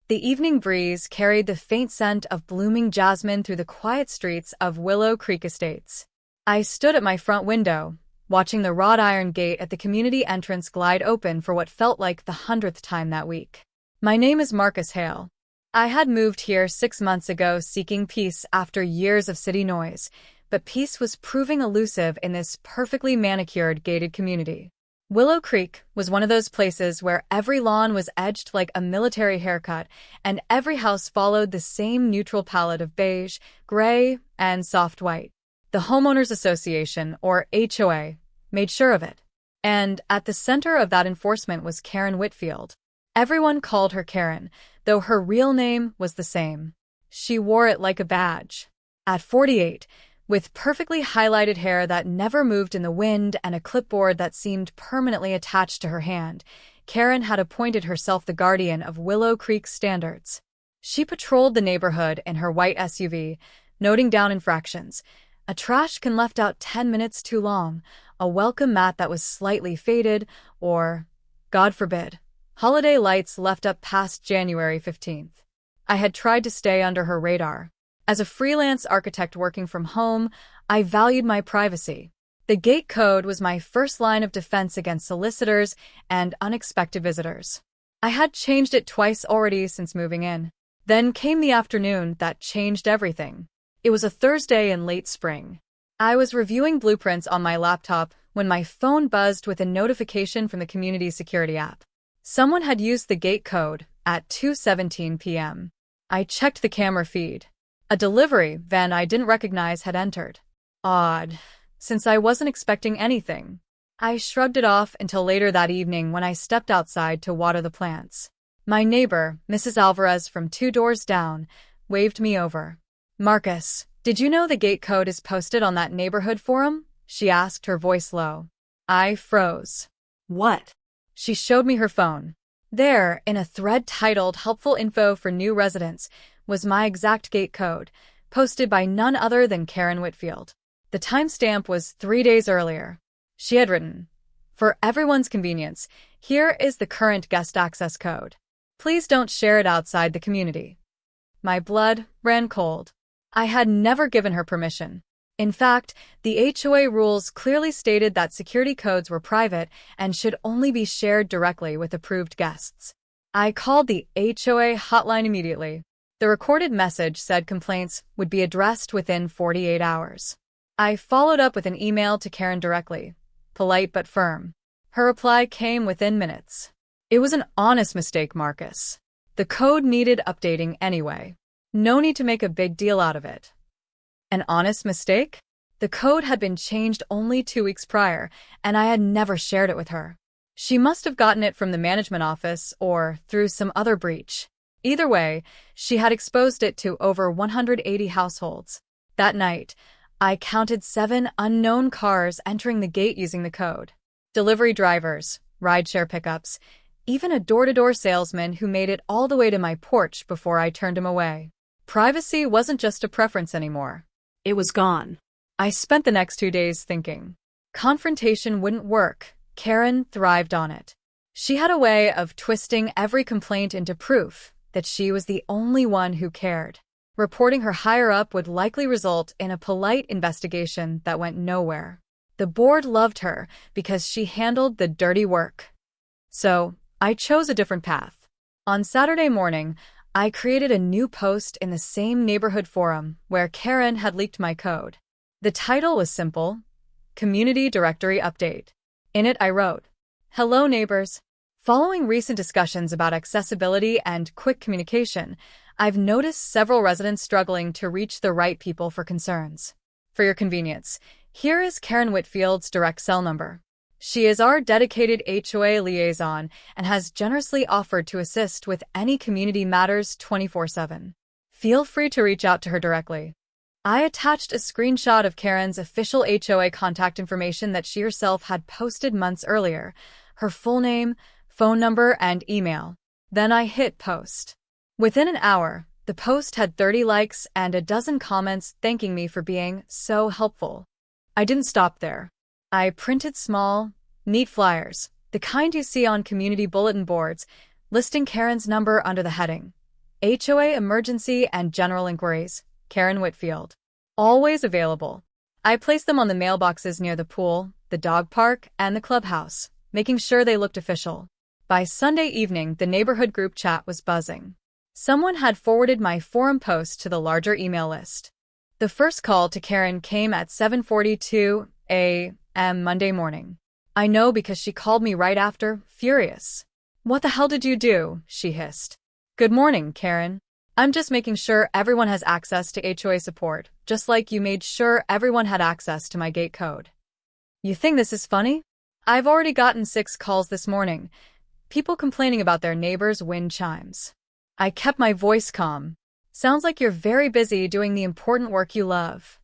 The evening breeze carried the faint scent of blooming jasmine through the quiet streets of Willow Creek Estates. I stood at my front window, watching the wrought iron gate at the community entrance glide open for what felt like the 100th time that week. My name is Marcus Hale. I had moved here 6 months ago seeking peace after years of city noise, but peace was proving elusive in this perfectly manicured gated community. Willow Creek was one of those places where every lawn was edged like a military haircut, and every house followed the same neutral palette of beige, gray, and soft white. The Homeowners Association, or HOA, made sure of it. And at the center of that enforcement was Karen Whitfield. Everyone called her Karen, though her real name was the same. She wore it like a badge. At 48, with perfectly highlighted hair that never moved in the wind and a clipboard that seemed permanently attached to her hand, Karen had appointed herself the guardian of Willow Creek's standards. She patrolled the neighborhood in her white SUV, noting down infractions: a trash can left out 10 minutes too long, a welcome mat that was slightly faded, or, God forbid, holiday lights left up past January 15th. I had tried to stay under her radar. As a freelance architect working from home, I valued my privacy. The gate code was my first line of defense against solicitors and unexpected visitors. I had changed it twice already since moving in. Then came the afternoon that changed everything. It was a Thursday in late spring. I was reviewing blueprints on my laptop when my phone buzzed with a notification from the community security app. Someone had used the gate code at 2:17 p.m. I checked the camera feed. A delivery van I didn't recognize had entered. Odd, since I wasn't expecting anything. I shrugged it off until later that evening when I stepped outside to water the plants. My neighbor, Mrs. Alvarez from 2 doors down, waved me over. "Marcus, did you know the gate code is posted on that neighborhood forum?" she asked, her voice low. I froze. "What?" She showed me her phone. There, in a thread titled "Helpful Info for New Residents," was my exact gate code, posted by none other than Karen Whitfield. The timestamp was 3 days earlier. She had written, "For everyone's convenience, here is the current guest access code. Please don't share it outside the community." My blood ran cold. I had never given her permission. In fact, the HOA rules clearly stated that security codes were private and should only be shared directly with approved guests. I called the HOA hotline immediately. The recorded message said complaints would be addressed within 48 hours. I followed up with an email to Karen directly, polite but firm. Her reply came within minutes. "It was an honest mistake, Marcus. The code needed updating anyway. No need to make a big deal out of it." An honest mistake? The code had been changed only 2 weeks prior, and I had never shared it with her. She must have gotten it from the management office or through some other breach. Either way, she had exposed it to over 180 households. That night, I counted 7 unknown cars entering the gate using the code. Delivery drivers, rideshare pickups, even a door-to-door salesman who made it all the way to my porch before I turned him away. Privacy wasn't just a preference anymore. It was gone. I spent the next 2 days thinking. Confrontation wouldn't work. Karen thrived on it. She had a way of twisting every complaint into proof that she was the only one who cared. Reporting her higher up would likely result in a polite investigation that went nowhere. The board loved her because she handled the dirty work. So, I chose a different path. On Saturday morning, I created a new post in the same neighborhood forum where Karen had leaked my code. The title was simple: Community Directory Update. In it I wrote, "Hello neighbors. Following recent discussions about accessibility and quick communication, I've noticed several residents struggling to reach the right people for concerns. For your convenience, here is Karen Whitfield's direct cell number. She is our dedicated HOA liaison and has generously offered to assist with any community matters 24/7. Feel free to reach out to her directly." I attached a screenshot of Karen's official HOA contact information that she herself had posted months earlier, her full name, phone number, and email. Then I hit post. Within an hour, the post had 30 likes and a dozen comments thanking me for being so helpful. I didn't stop there. I printed small, neat flyers, the kind you see on community bulletin boards, listing Karen's number under the heading, HOA Emergency and General Inquiries, Karen Whitfield. Always available. I placed them on the mailboxes near the pool, the dog park, and the clubhouse, making sure they looked official. By Sunday evening, the neighborhood group chat was buzzing. Someone had forwarded my forum post to the larger email list. The first call to Karen came at 7:42 a.m. Monday morning. I know because she called me right after, furious. "What the hell did you do?" she hissed. "Good morning, Karen. I'm just making sure everyone has access to HOA support, just like you made sure everyone had access to my gate code." "You think this is funny? I've already gotten 6 calls this morning. People complaining about their neighbors' wind chimes." I kept my voice calm. "Sounds like you're very busy doing the important work you love."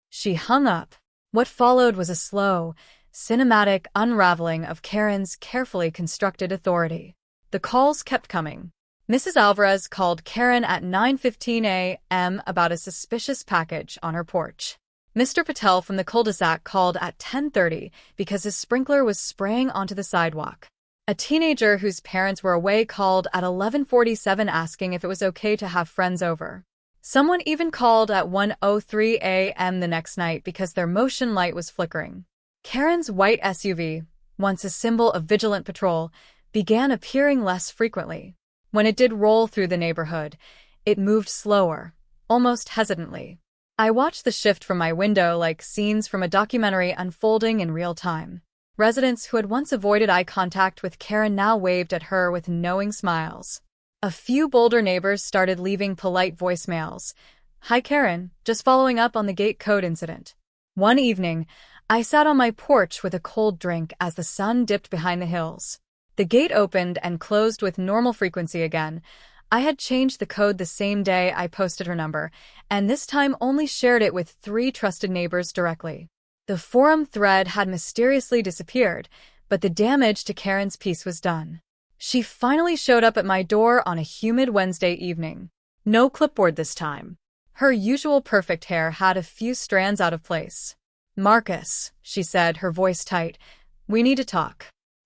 She hung up. What followed was a slow, cinematic unraveling of Karen's carefully constructed authority. The calls kept coming. Mrs. Alvarez called Karen at 9:15 a.m. about a suspicious package on her porch. Mr. Patel from the cul-de-sac called at 10:30 because his sprinkler was spraying onto the sidewalk. A teenager whose parents were away called at 11:47 asking if it was okay to have friends over. Someone even called at 1:03 a.m. the next night because their motion light was flickering. Karen's white SUV, once a symbol of vigilant patrol, began appearing less frequently. When it did roll through the neighborhood, it moved slower, almost hesitantly. I watched the shift from my window like scenes from a documentary unfolding in real time. Residents who had once avoided eye contact with Karen now waved at her with knowing smiles. A few bolder neighbors started leaving polite voicemails. "Hi Karen, just following up on the gate code incident." One evening, I sat on my porch with a cold drink as the sun dipped behind the hills. The gate opened and closed with normal frequency again. I had changed the code the same day I posted her number, and this time only shared it with 3 trusted neighbors directly. The forum thread had mysteriously disappeared, but the damage to Karen's peace was done. She finally showed up at my door on a humid Wednesday evening. No clipboard this time. Her usual perfect hair had a few strands out of place. "Marcus," she said, her voice tight, "we need to talk."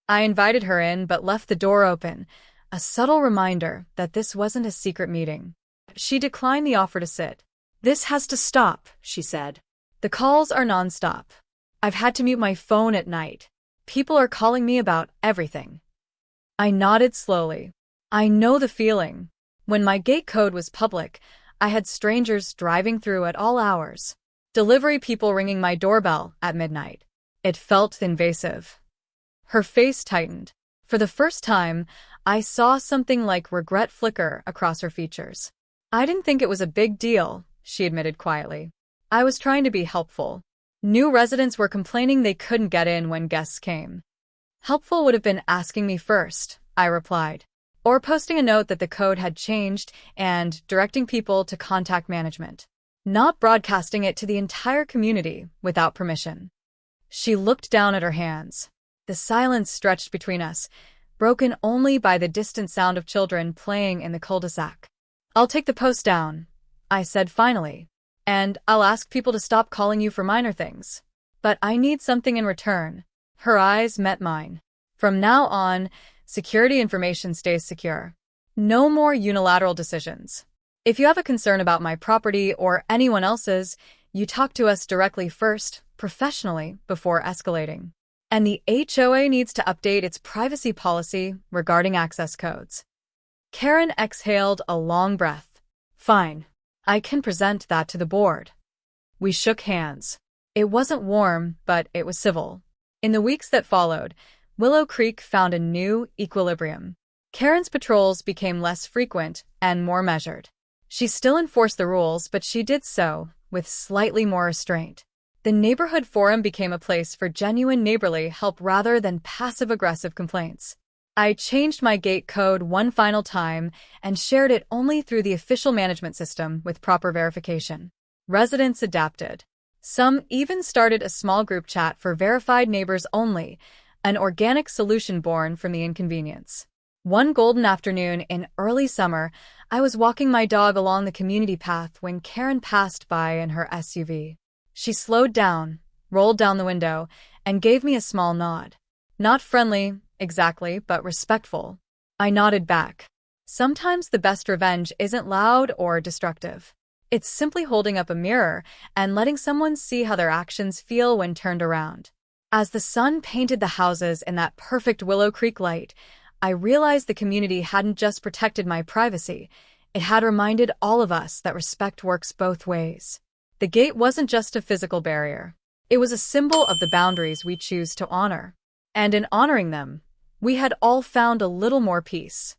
I invited her in but left the door open, a subtle reminder that this wasn't a secret meeting. She declined the offer to sit. "This has to stop," she said. "The calls are nonstop. I've had to mute my phone at night. People are calling me about everything." I nodded slowly. I know the feeling. When my gate code was public, I had strangers driving through at all hours. Delivery people ringing my doorbell at midnight. It felt invasive. Her face tightened. For the first time, I saw something like regret flicker across her features. "I didn't think it was a big deal," she admitted quietly. "I was trying to be helpful. New residents were complaining they couldn't get in when guests came." "Helpful would have been asking me first," I replied, "or posting a note that the code had changed and directing people to contact management, not broadcasting it to the entire community without permission." She looked down at her hands. The silence stretched between us, broken only by the distant sound of children playing in the cul-de-sac. "I'll take the post down," I said finally, "and I'll ask people to stop calling you for minor things. But I need something in return." Her eyes met mine. "From now on, security information stays secure. No more unilateral decisions. If you have a concern about my property or anyone else's, you talk to us directly first, professionally, before escalating. And the HOA needs to update its privacy policy regarding access codes." Karen exhaled a long breath. "Fine. I can present that to the board." We shook hands. It wasn't warm, but it was civil. In the weeks that followed, Willow Creek found a new equilibrium. Karen's patrols became less frequent and more measured. She still enforced the rules, but she did so with slightly more restraint. The neighborhood forum became a place for genuine neighborly help rather than passive-aggressive complaints. I changed my gate code one final time and shared it only through the official management system with proper verification. Residents adapted. Some even started a small group chat for verified neighbors only, an organic solution born from the inconvenience. One golden afternoon in early summer, I was walking my dog along the community path when Karen passed by in her SUV. She slowed down, rolled down the window, and gave me a small nod. Not friendly, exactly, but respectful. I nodded back. Sometimes the best revenge isn't loud or destructive. It's simply holding up a mirror and letting someone see how their actions feel when turned around. As the sun painted the houses in that perfect Willow Creek light, I realized the community hadn't just protected my privacy, it had reminded all of us that respect works both ways. The gate wasn't just a physical barrier. It was a symbol of the boundaries we choose to honor. And in honoring them, we had all found a little more peace.